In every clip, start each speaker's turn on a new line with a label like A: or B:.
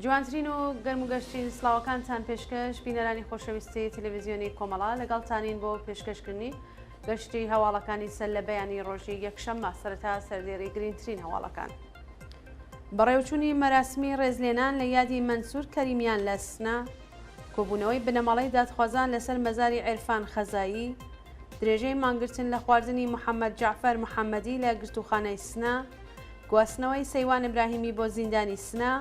A: جوانترین و گەرموگەشترین سڵاوەکانتان پێشکەش بینەرانی خۆشەویستی تەلەڤیزیۆنی کۆمەڵا لەگەڵتانین بۆ پێشکەشکردنی گەشتی هەواڵەکانی سەر لە بەیانی ڕۆژی یەکشەممە سەرەتا سەردێڕی گرنگترین هەواڵەکان. بەڕێوەچوونی مەراسمی ڕێزلێنان لە یادی مەنسوور کەریمیان لە سنە، کۆبوونەوەی بنەماڵەی دادخوازان لەسەر مەزاری عێرفان خەزایی، درێژەی مانگرتن لە خواردنی محەممەد جعفەر محەممەدی لە گرتوخانەی سنە، گواستنەوەی سەیوان ئیبراهیمی بۆ زیندانی سنە،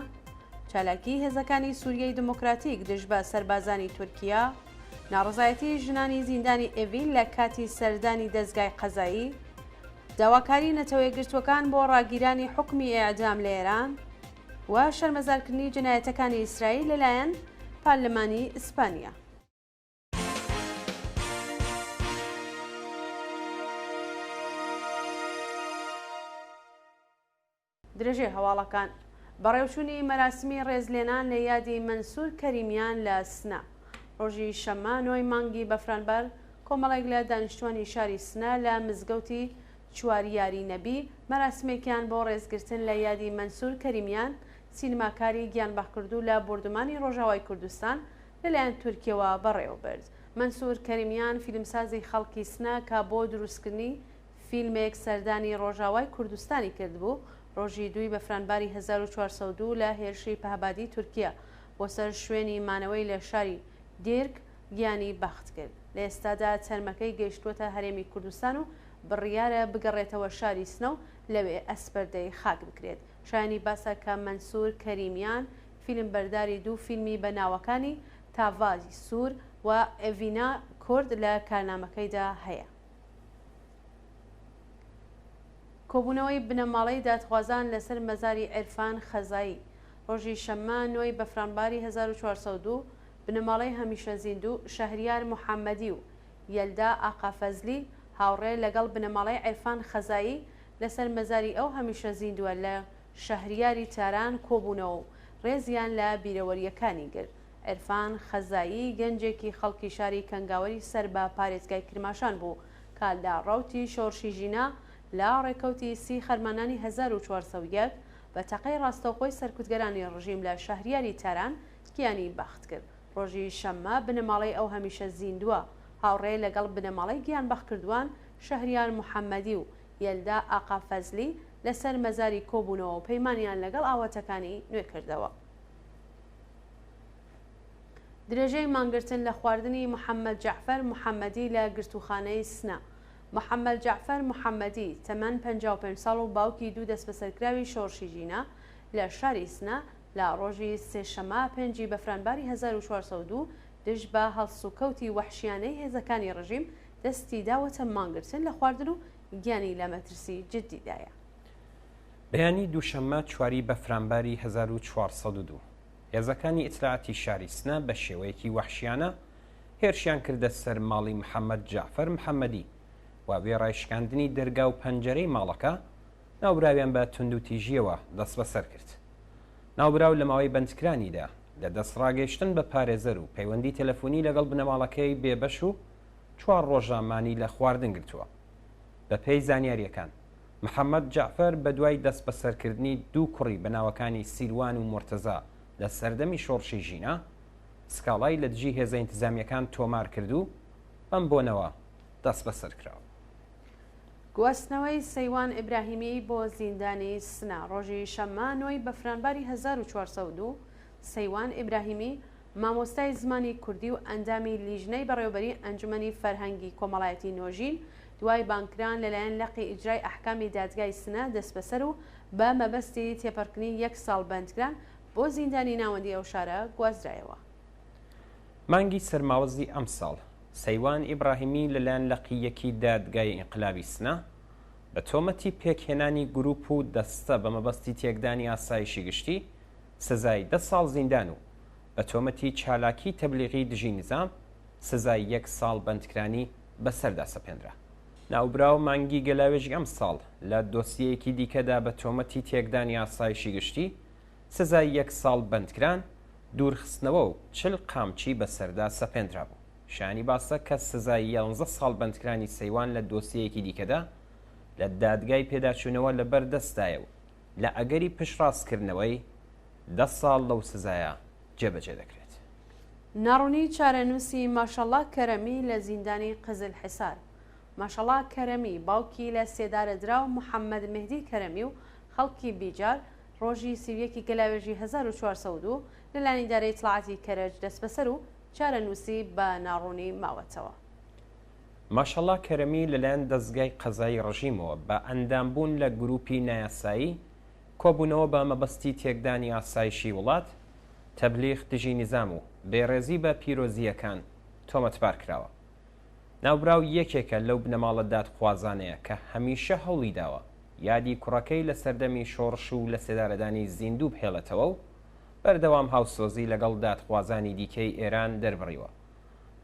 A: چالاکی هێزەکانی سووریەی دموکراتیک دژ بە سەربازانی تورکیا، ناڕزایەتی ژنانی زیندانی ئێڤیل لە کاتی سەردانی دەستگای قەزایی، داواکاری نەتەوەیەگرتوەکان بۆ ڕاگیرانی حکمی ئێعدام لە ئێران و شەرمەزارکردنی جنایەتەکانی ئیسرائیل لەلایەن پارلەمانی ئیسپانیا. درێژێ هەواڵەکان بەڕێوچوونی مەراسمی ڕێزلێنان لە یادی مەنسوور کەریمیان لە سنە، ڕۆژی شەممە 9 مانگی بەفرانبەر کۆمەڵێک لە دانیشتوانی شاری سنە لە مزگەوتی چواریاری نەبی مەراسمێکیان بۆ ڕێزگرتن لە یادی مەنسوور کەریمیان، سینماکاری گیانبەخکردوو لە بردومانی ڕۆژاوای کوردستان لەلایەن تورکیەوە بەڕێوەبرد. مەنسوور کەریمیان فیلمسازی خەڵکی سنە کە بۆ دروستکردنی فیلمێک سەردانی ڕۆژاوای کوردستانی کردبوو، ڕۆژی 2 بەفرانباری 1402 لە هێرشی پەهبادی تورکیا بۆ سەر شوێنی مانەوەی لە شاری دیرک گیانی بەخت کرد. لە ئێستادا تەرمەکەی گەیشتووەتە هەرێمی کوردستان و بڕیارە بگەڕێتەوە شاری سنە و لەوێ ئەسپەردەی خاک بکرێت. شایانی باسە کە مەنسوور کەریمیان فیلم بەرداری 2 فیلمی بەناوەکانی تاڤازی سوور و ئێڤینا کورد لە کارنامەکەیدا هەیە. کۆبوونەوەی بنەماڵەی دادخوازان لەسەر مەزاری عێرفان خەزایی، ڕۆژی شەممە 9 بەفرانباری 1402 بنەماڵەی هەمیشە زیندوو شەهریار محەممەدی و یەلدا ئاقافەزلی هاوڕێ لەگەڵ بنەماڵەی عێرفان خەزایی لەسەر مەزاری ئەو هەمیشە زیندووە لە شەهریاری تاران کۆبوونەوە و ڕێزیان لە بیرەوەریەکانی گرت. عێرفان خەزایی گەنجێکی خەڵکی شاری کەنگاوەری سەر بە پارێزگای کرماشان بوو کە لە ڕەوتی شۆڕشی ژینە لە ڕێکەوتی سی خەرمانانی 1401 بە تەقەی ڕاستەوخۆی سەرکوتگەرانی ڕژیم لە شەهریاری تاران گیانی بەخت کرد. ڕۆژی شەممە بنەماڵەی ئەو هەمیشە زیندووە هاوڕێ لەگەڵ بنەماڵەی گیان بەخکردووان شەهریار محەممەدی و یەلدا ئاقافەزلی لەسەر مەزاری کۆبوونەوە و پەیمانیان لەگەڵ ئاواتەکانی نوێ کردەوە. درێژەی مانگرتن لە خواردنی محەممەد جعفەر محەممەدی لە گرتوخانەی سنە. محەممەد جعفەر محەممەدی تەمەن 55 ساڵ و باوکی 2 دەست بەسەرکراوی شۆڕشی ژینە لە شاری سنە لە ڕۆژی سێشەمە 5 بەفرانباری 1402 دژ بە هەڵسوکەوتی وەحشیانەی هێزەکانی ڕژیم دەستی داوەتە مانگرتن لە خواردن و گیانی لە مەترسی جددیدایە.
B: بەیانی دووشەممە 4 بەفرانباری 1402 هێزەکانی ئیتلاعاتی شاری سنە بە شێوەیەکی وەحشیانە هێرشیان کردە سەر ماڵی محەممەد جعفەر محەممەدی و بێ ڕایشکاندنی دەرگا و پەنجەرەی ماڵەکە ناوبراویان بە تونند و تیژیەوە دەست بەسەر کرد. ناوبراو لە ماوەی بەندکرانیدا لە دەستڕاگەیشتن بە پارێزەر و پەیوەندی تەلەفۆنی لەگەڵ بنەماڵەکەی بێبەش و 4 ڕۆژامانی لە خواردن گرتووە. بە پێی زانیاریەکان محەممەد جعفەر بە دوای دەست بەسەرکردنی 2 کوڕی بەناوەکانی سیروان و مرتەزا لە سەردەمی شۆڕشی ژینە سکاڵای لە دژی هێزە ئینتیزامیەکان تۆمار کرد و ئەم بۆنەوە دەست بەسەر کراوە.
A: گواستنەوەی سەیوان ئیبراهیمی بۆ زیندانی سنە، ڕۆژی شەممە 9 بەفرانباری 1402 سەیوان ئیبراهیمی مامۆستای زمانی کوردی و ئەندامی لیژنەی بەڕێوەبەری ئەنجومەنی فەرهەنگی کۆمەڵایەتی نۆژین دوای بانکران لەلایەن لەقی ئیجرای ئەحکامی دادگای سنە دەست بەسەر و بە مەبەستی تێپەڕکردنی 1 ساڵ بەندکران بۆ زیندانی ناوەندی ئەو شارە گوازرایەوە.
B: مانگی سەرماوەزی ئەم ساڵ سەیوان ئیبراهیمی لەلایەن لەقیەکی دادگای ئینقلابی سنە بە تۆمەتی پێکهێنانی گروپ و دەستە بە مەبەستی تێکدانی ئاسایشی گشتی سزای 10 ساڵ زیندان و بە تۆمەتی چالاکی تەبلیغی دژی نظام سزای 1 ساڵ بەندکرانی بەسەردا سەپێنرا. ناوبراو مانگی گەلاوێژی ئەم ساڵ لە دۆسیەیەکی دیکەدا بە تۆمەتی تێکدانی ئاسایشی گشتی سزای 1 ساڵ بەندکران دوورخستنەوە و 40 قامچی بەسەردا سەپێنرا بوو. شانی باسە کە سزای 11 ساڵ بەندکرانی سەیوان لە دۆسیەیەکی دیکەدا لە دادگای پێداچوونەوە لەبەر دەستایە و لە ئەگەری پشڕاستکردنەوەی 10 ساڵ لەو سزایە جێبەجێ دەکرێت.
A: ناڕوونی چارەنووسی ماشەڵڵا کەرەمی لە زیندانی قزل حیسار. ماشەڵڵا کەرەمی باوکی لە سێدارەدراو محەممەد مهدی کەرەمی و خەڵکی بیجار ڕۆژی سیویەکی گەلاوێژی 1402 لەلانی دارەی تڵعاتی کەرەج دەست بەسەر و چارەنووسی بە ناڕوونی ماوەتەوە.
B: ماشەڵڵا کەرەمی لەلایەن دەستگای قەزایی ڕژیمەوە بە ئەندامبوون لە گروپی نایاسایی کۆبوونەوە بە مەبەستی تێکدانی ئاسایشی وڵات، تەبلیغ دژی نظام و بێڕێزی بە پیرۆزیەکان تۆمەتبار کراوە. ناوبراو یەکێکە لەو بنەماڵە دادخوازانەیە کە هەمیشە هەوڵی داوە یادی کوڕەکەی لە سەردەمی شۆڕش و لە سێدارەدانی زیندوو بهێڵێتەوە و بەردەوام هاوسۆزی لەگەڵ دادخوازانی دیکەی ئێران دەربڕیوە.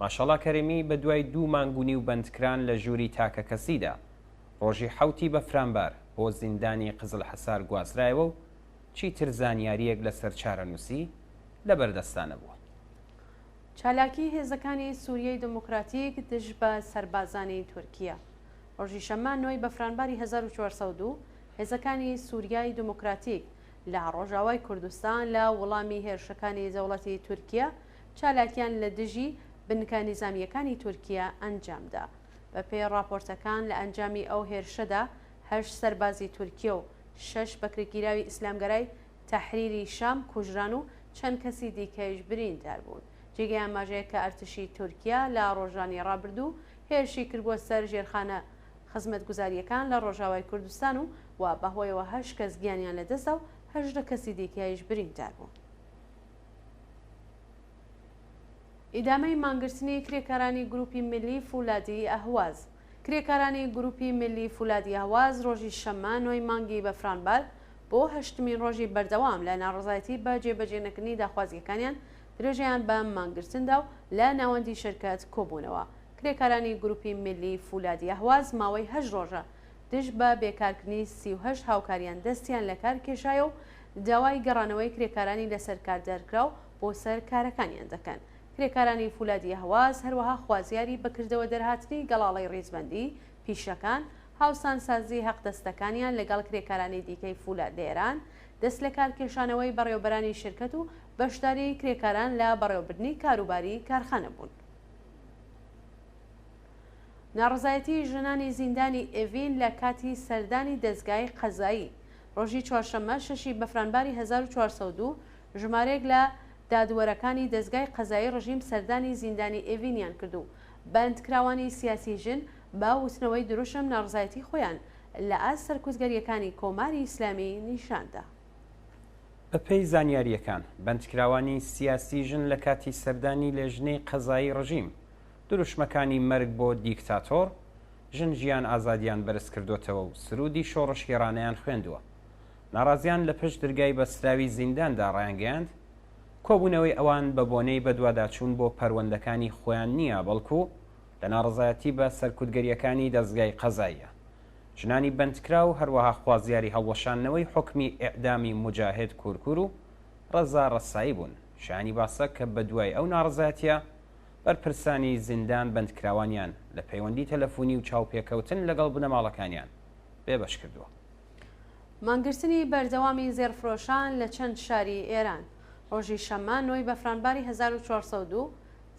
B: ماشەڵڵا کەرەمی بە دوای 2 مانگونی و بەندکران لە ژووری تاکە کەسیدا ڕۆژی 7 بەفرامبار بۆ زیندانی قزل حەسار گوازرایەوە و چیتر زانیاریەک لەسەر چارەنووسی لە بەردەستانە بووە.
A: چالاکی هێزەکانی سووریای دموکراتیک دژ بە سەربازانی تورکیا. ڕۆژی شەمە 9 بەفرانباری 1402 هێزەکانی سووریای دموکراتیک لە ڕۆژاوای کوردستان لە وەڵامی هێرشەکانی دەوڵەتی تورکیا چالاکیان لە دژی بنکە نیزامیەکانی تورکیا ئەنجامدا. بە پێی راپۆرتەکان لە ئەنجامی ئەو هێرشەدا 8 سەربازی تورکیا و 6 بەکرێگیراوی ئیسلامگەرای تەحریری شام کوژران و چەند کەسی دیکەیش بریندار بوون. جێگەی ئاماژەیە کە ئەرتشی تورکیا لە ڕۆژانی ڕابردوو هێرشی کردبووە سەر ژێرخانە خزمەتگوزاریەکان لە ڕۆژاوای کوردستان و بەهۆیەوە 8 کەس گیانیان لەدەستا و 18 کەسی دیکەیش بریندار بوون. ئیدامەی مانگرتنی کرێکارانی گروپی ملی فولادی ئەهواز. کرێکارانی گروپی ملی فولادی ئەهواز ڕۆژی شەمە 9 مانگی بەفرانبار بۆ 8مین ڕۆژی بەردەوام لە ناڕزایەتی بە جێبەجێنەکردنی داخوازیەکانیان درێژیان بە مانگرتندا و لە ناوەندی شرکەت کۆبوونەوە. کرێکارانی گروپی ملی فولادی ئەهواز ماوەی 8 ڕۆژە دژ بە بێکارکردنی 38 هاوکاریان دەستیان لە کار کێشایە و داوای گەڕانەوەی کرێکارانی لەسەر کار دەرکراو بۆ سەر کارەکانیان دەکەن. کرێکارانی فولادی ئەهواز هەروەها خوازیاری بەکردەوە دەرهاتنی گەڵاڵەی ڕێزبەندی پیشەکان هاوسانسازی حەقدەستەکانیان لەگەڵ کرێکارانی دیکەی فولاد لە ئێران دەست لە کارکێشانەوەی بەڕێوەبەرانی شرکەت و بەشداری کرێکاران لە بەڕێوەبردنی کاروباری کارخانە بوون. ناڕزایەتی ژنانی زیندانی ئێڤین لە کاتی سەردانی دەستگای قەزایی. ڕۆژی چوارشەممە 6 بەفرانباری 1402 ژمارەیەک لە دادوەرەکانی دەستگای قەزایی ڕژیم سەردانی زیندانی ئێڤینیان کردو. بەندکراوانی سیاسی ژن با وتنەوەی دروشم ناڕزایەتی خۆیان لە ئاست سەرکوزگەریەکانی کۆماری ئیسلامی نیشاندا.
B: بەپێی زانیاریەکان بەندکراوانی سیاسی ژن لە کاتی سەردانی لێژنەی قەزایی ڕژیم دروشمەکانی مەرگ بۆ دیکتاتۆر ژن ژیان ئازادیان بەرز کردوتەوە و سرودی شۆڕش هێرانەیان خوێندووە. ناڕازیان لە پشت دەرگای بەستراوی زینداندا ڕایانگەیاند کۆبوونەوەی ئەوان بە بۆنەی بەدواداچوون بۆ پەروەندەکانی خۆیان نییە بەڵکو لە ناڕزایەتی بە سەرکوتگەریەکانی دەستگای قەزاییە. ژنانی بەندکرا و هەروەها خوازیاری هەڵوەشانەوەی حکمی ئیعدامی مجاهد کورکور و ڕەزا ڕەسایی بوون. شانی باسە کە بە دوای ئەو ناڕزایەتیە بەرپرسانی زیندان بەندکراوانیان لە پەیوەندی تەلەفۆنی و چاوپێکەوتن لەگەڵ بنەماڵەکانیان بێبەش کردووە.
A: مانگرتنی بەردەوامی زێرفرۆشان لە چەند شاری ئێران. ڕۆژی شەمە 9 بەفرانباری 1402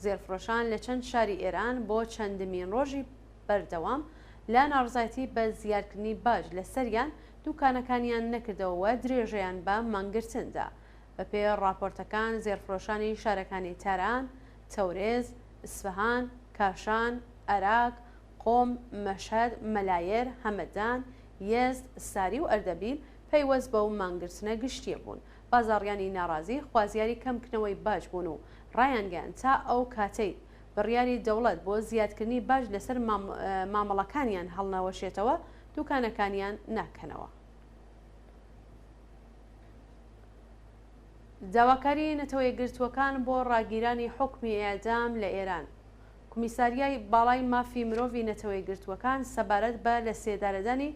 A: زێرفرۆشان لە چەند شاری ئێران بۆ چەندمین ڕۆژی بەردەوام لا ناڕزایەتی بە زیادکردنی باج لە سەریان دوکانەکانیان نەکردەوە درێژەیان بە مانگرتندا. بە پێ راپۆرتەکان زێرفرۆشانی شارەکانی تاران، تەورێز، ئسفەهان، کاشان، عێراق، قۆم، مەشهەد، مەلایر، هەمەدان، یەزد، ساری و ئەردەبیل پەیوەست بەو مانگرتنە گشتیە بوون. بازاڕیانی ناڕازی خوازیاری کەمکردنەوەی باج بوون و ڕایانگەیان تا ئەو کاتەی بڕیاری دەوڵەت بۆ زیادکردنی باج لەسەر مامەڵەکانیان هەڵنەوەشێتەوە دوکانەکانیان ناکەنەوە. داواکاری نەتەوەی گرتووەکان بۆ ڕاگیرانی حکمی ئێعدام لە ئێران. کمیساریای باڵای مافی مرۆڤی نەتەوەی گرتووەکان سەبارەت بە لە سێدارەدانی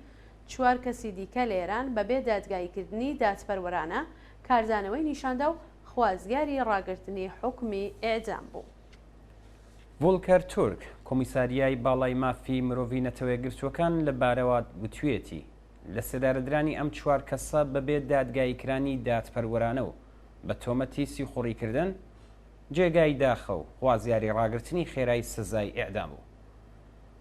A: 4 کەسی دیکە لە ئێران بەبێ دادگایکردنی دادپەروەرانە کاردانەوەی نیشاندا و خوازیاری ڕاگررتنی حکمی ئێعدام بوو.
B: ڤۆڵکەر تورک کۆمیساریای باڵای مافی مرۆڤی نەتەوەی گرتووەکان لەبارەوە گوتوێتی لە سێدارەدرانی ئەم 4 کەسە بەبێ دادگایکرانی دادپەروەرانە و بە تۆمەتی سیخوڕیکردن جێگای داخە و خوازیاری ڕاگررتنی خێرایی سزای ئێعدام بوو.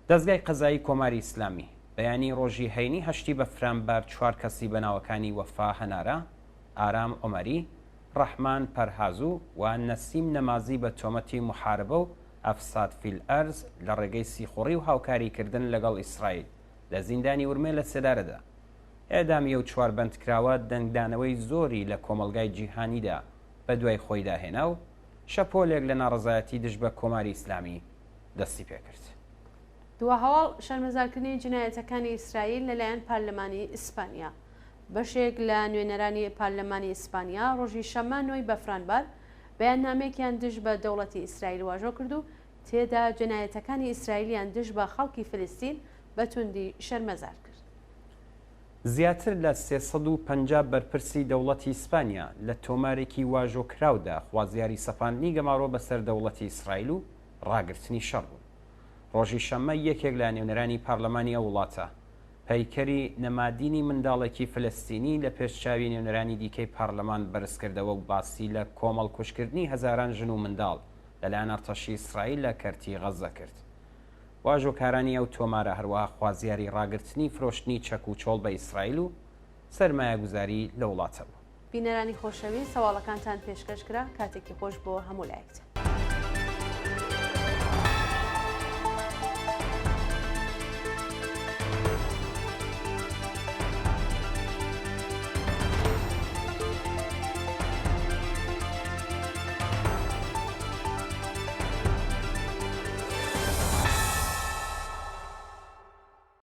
B: دەستگای قەزایی کۆماری ئیسلامی بەیانی ڕۆژی هەینی هەشتی بە فرامبەر 4 کەسی بەناوەکانی وەفا هەنارە، ئارام ئۆمەری، ڕەحمان پەرهازوو و نەسیم نەمازی بە تۆمەتی محاربە و ئەفساد فیل ئەرز لە ڕێگەی سیخوڕی و هاوکاریکردن لەگەڵ ئیسرائیل لە زیندانی ورمێ لە سێدارەدا. ئێدامیە و 4 بەندکراوە دەنگدانەوەی زۆری لە کۆمەلگای جیهانیدا بە دوای خۆی داهێنا و شەپۆلێک لە ناڕزایەتی دژ بە کۆماری ئیسلامی دەستی پێکرد.
A: دووە هەواڵ شەرمەزارکردنی جنایەتەکانی ئیسرائیل لەلایەن پارلەمانی ئیسپانیا. بەشێک لە نوێنەرانی پارلەمانی ئیسپانیا ڕۆژی شەمە 9 بەفرانبەر بەیاننامەیەکیان دژ بە دەوڵەتی ئیسرائیل واژۆ کرد و تێدا جنایەتەکانی ئیسرائیلیان دژ بە خەڵکی فلستین بە توندی شەرمەزار کرد.
B: زیاتر لە 350 بەرپرسی دەوڵەتی ئیسپانیا لە تۆمارێکی واژۆکراودا خوازیاری سەپاندنی گەماڕۆ بەسەر دەوڵەتی ئیسرائیل و ڕاگررتنی شەڕ بوون. ڕۆژی شەمە یەکێک لە نێونەرانی پارلەمانی ئەو وڵاتە پەیکەری نەمادینی منداڵێکی فلستینی لە پێشچاوی نێونەرانی دیکەی پارلەمان بەرزکردەوە و باسی لە کۆمەڵ کوشکردنی هەزاران ژن و منداڵ لەلایەن ئەرتەشی ئیسرائیل لە کەرتی غەزە کرد. واژۆکارانی ئەو تۆمارە هەروەها خوازیاری ڕاگررتنی فرۆشتنی چەک و چۆڵ بە ئیسرائیل و سەرمایە گوزاری لە وڵاتەوە.
A: بینەرانی خۆشەوی سەواڵەکانتان پێشکەشکرا، کاتێکی خۆش بۆ هەموو لایەکتان.